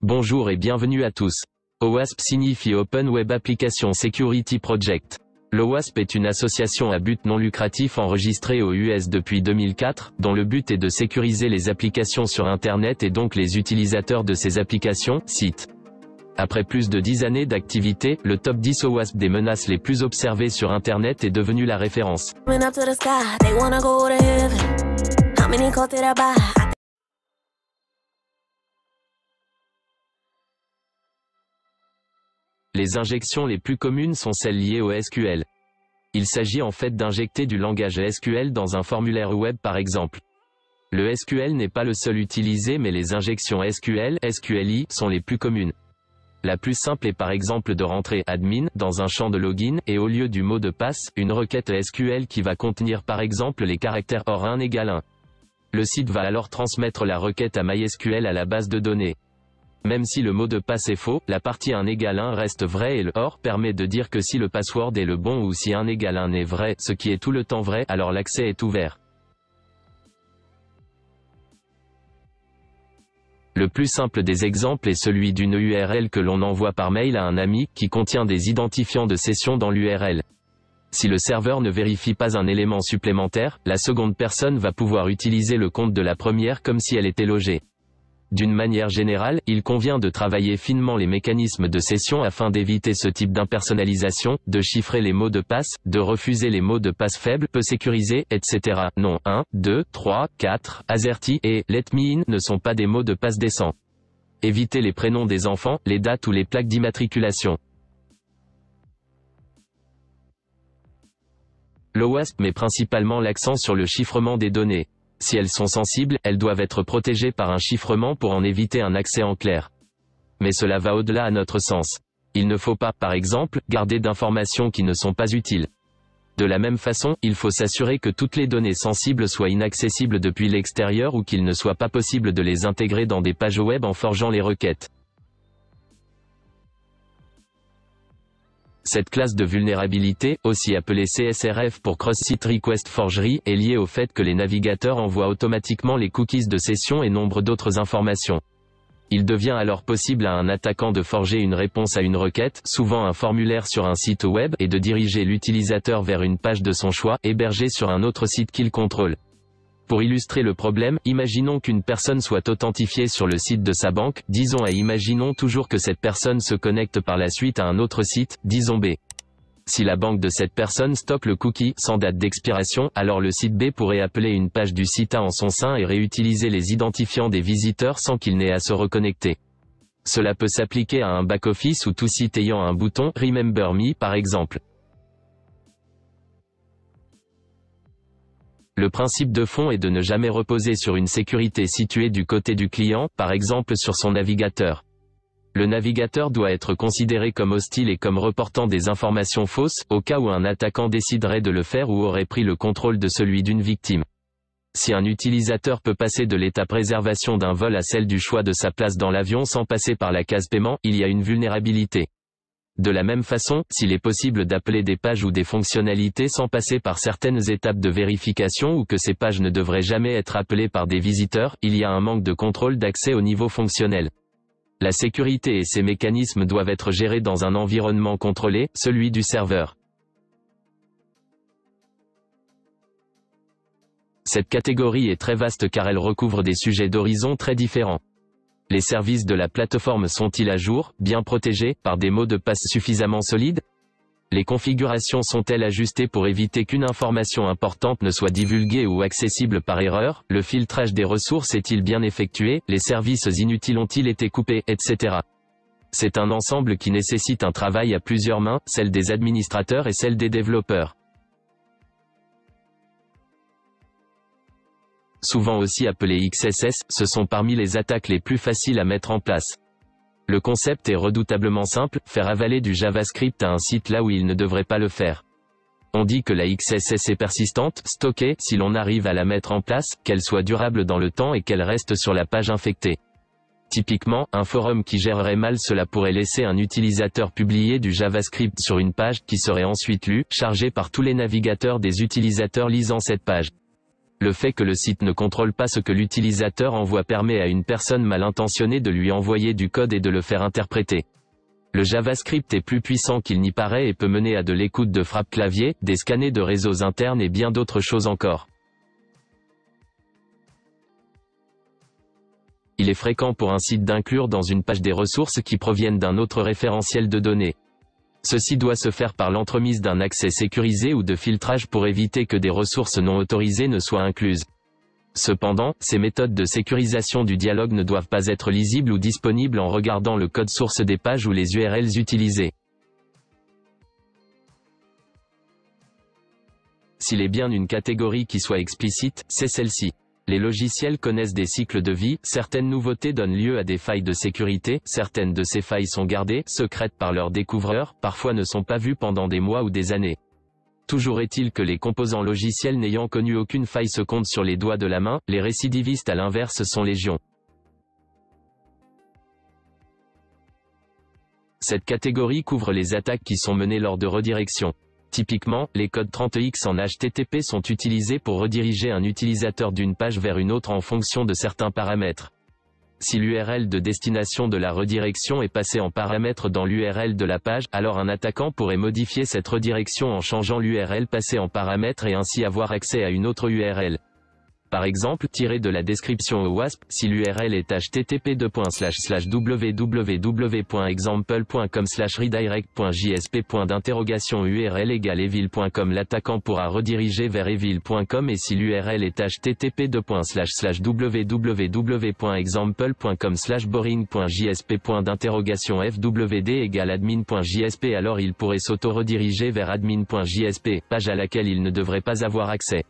Bonjour et bienvenue à tous. OWASP signifie Open Web Application Security Project. L'OWASP est une association à but non lucratif enregistrée aux US depuis 2004, dont le but est de sécuriser les applications sur Internet et donc les utilisateurs de ces applications, sites. Après plus de 10 années d'activité, le top 10 OWASP des menaces les plus observées sur Internet est devenu la référence. Les injections les plus communes sont celles liées au SQL. Il s'agit en fait d'injecter du langage SQL dans un formulaire web par exemple. Le SQL n'est pas le seul utilisé mais les injections SQL, SQLI sont les plus communes. La plus simple est par exemple de rentrer admin dans un champ de login et au lieu du mot de passe, une requête SQL qui va contenir par exemple les caractères OR 1 égale 1. Le site va alors transmettre la requête à MySQL à la base de données. Même si le mot de passe est faux, la partie 1 égale 1 reste vraie et le OR permet de dire que si le password est le bon ou si 1 égale 1 est vrai, ce qui est tout le temps vrai, alors l'accès est ouvert. Le plus simple des exemples est celui d'une URL que l'on envoie par mail à un ami, qui contient des identifiants de session dans l'URL. Si le serveur ne vérifie pas un élément supplémentaire, la seconde personne va pouvoir utiliser le compte de la première comme si elle était logée. D'une manière générale, il convient de travailler finement les mécanismes de session afin d'éviter ce type d'impersonnalisation, de chiffrer les mots de passe, de refuser les mots de passe faibles, peu sécurisés, etc. Non, 1, 2, 3, 4, AZERTY et let me in ne sont pas des mots de passe décents. Évitez les prénoms des enfants, les dates ou les plaques d'immatriculation. L'OWASP met principalement l'accent sur le chiffrement des données. Si elles sont sensibles, elles doivent être protégées par un chiffrement pour en éviter un accès en clair. Mais cela va au-delà à notre sens. Il ne faut pas, par exemple, garder d'informations qui ne sont pas utiles. De la même façon, il faut s'assurer que toutes les données sensibles soient inaccessibles depuis l'extérieur ou qu'il ne soit pas possible de les intégrer dans des pages web en forgeant les requêtes. Cette classe de vulnérabilité, aussi appelée CSRF pour Cross-Site Request Forgery, est liée au fait que les navigateurs envoient automatiquement les cookies de session et nombre d'autres informations. Il devient alors possible à un attaquant de forger une réponse à une requête, souvent un formulaire sur un site web, et de diriger l'utilisateur vers une page de son choix, hébergée sur un autre site qu'il contrôle. Pour illustrer le problème, imaginons qu'une personne soit authentifiée sur le site de sa banque, disons et imaginons toujours que cette personne se connecte par la suite à un autre site, disons B. Si la banque de cette personne stocke le cookie sans date d'expiration, alors le site B pourrait appeler une page du site A en son sein et réutiliser les identifiants des visiteurs sans qu'il n'ait à se reconnecter. Cela peut s'appliquer à un back-office ou tout site ayant un bouton « Remember Me » par exemple. Le principe de fond est de ne jamais reposer sur une sécurité située du côté du client, par exemple sur son navigateur. Le navigateur doit être considéré comme hostile et comme reportant des informations fausses, au cas où un attaquant déciderait de le faire ou aurait pris le contrôle de celui d'une victime. Si un utilisateur peut passer de l'étape réservation d'un vol à celle du choix de sa place dans l'avion sans passer par la case paiement, il y a une vulnérabilité. De la même façon, s'il est possible d'appeler des pages ou des fonctionnalités sans passer par certaines étapes de vérification ou que ces pages ne devraient jamais être appelées par des visiteurs, il y a un manque de contrôle d'accès au niveau fonctionnel. La sécurité et ces mécanismes doivent être gérés dans un environnement contrôlé, celui du serveur. Cette catégorie est très vaste car elle recouvre des sujets d'horizon très différents. Les services de la plateforme sont-ils à jour, bien protégés, par des mots de passe suffisamment solides? Les configurations sont-elles ajustées pour éviter qu'une information importante ne soit divulguée ou accessible par erreur? Le filtrage des ressources est-il bien effectué? Les services inutiles ont-ils été coupés, etc. C'est un ensemble qui nécessite un travail à plusieurs mains, celle des administrateurs et celle des développeurs. Souvent aussi appelés XSS, ce sont parmi les attaques les plus faciles à mettre en place. Le concept est redoutablement simple, faire avaler du JavaScript à un site là où il ne devrait pas le faire. On dit que la XSS est persistante, stockée, si l'on arrive à la mettre en place, qu'elle soit durable dans le temps et qu'elle reste sur la page infectée. Typiquement, un forum qui gérerait mal cela pourrait laisser un utilisateur publier du JavaScript sur une page, qui serait ensuite lu, chargé par tous les navigateurs des utilisateurs lisant cette page. Le fait que le site ne contrôle pas ce que l'utilisateur envoie permet à une personne mal intentionnée de lui envoyer du code et de le faire interpréter. Le JavaScript est plus puissant qu'il n'y paraît et peut mener à de l'écoute de frappe clavier, des scanners de réseaux internes et bien d'autres choses encore. Il est fréquent pour un site d'inclure dans une page des ressources qui proviennent d'un autre référentiel de données. Ceci doit se faire par l'entremise d'un accès sécurisé ou de filtrage pour éviter que des ressources non autorisées ne soient incluses. Cependant, ces méthodes de sécurisation du dialogue ne doivent pas être lisibles ou disponibles en regardant le code source des pages ou les URLs utilisées. S'il est bien une catégorie qui soit explicite, c'est celle-ci. Les logiciels connaissent des cycles de vie, certaines nouveautés donnent lieu à des failles de sécurité, certaines de ces failles sont gardées, secrètes par leurs découvreurs, parfois ne sont pas vues pendant des mois ou des années. Toujours est-il que les composants logiciels n'ayant connu aucune faille se comptent sur les doigts de la main, les récidivistes à l'inverse sont légion. Cette catégorie couvre les attaques qui sont menées lors de redirection. Typiquement, les codes 30X en HTTP sont utilisés pour rediriger un utilisateur d'une page vers une autre en fonction de certains paramètres. Si l'URL de destination de la redirection est passée en paramètre dans l'URL de la page, alors un attaquant pourrait modifier cette redirection en changeant l'URL passée en paramètre et ainsi avoir accès à une autre URL. Par exemple, tiré de la description OWASP, si l'URL est http://www.example.com/redirect.jsp. URL égale evil.com, l'attaquant pourra rediriger vers evil.com, et si l'URL est http://www.example.com/boring.jsp. FWD égale admin.jsp, alors il pourrait s'auto-rediriger vers admin.jsp, page à laquelle il ne devrait pas avoir accès.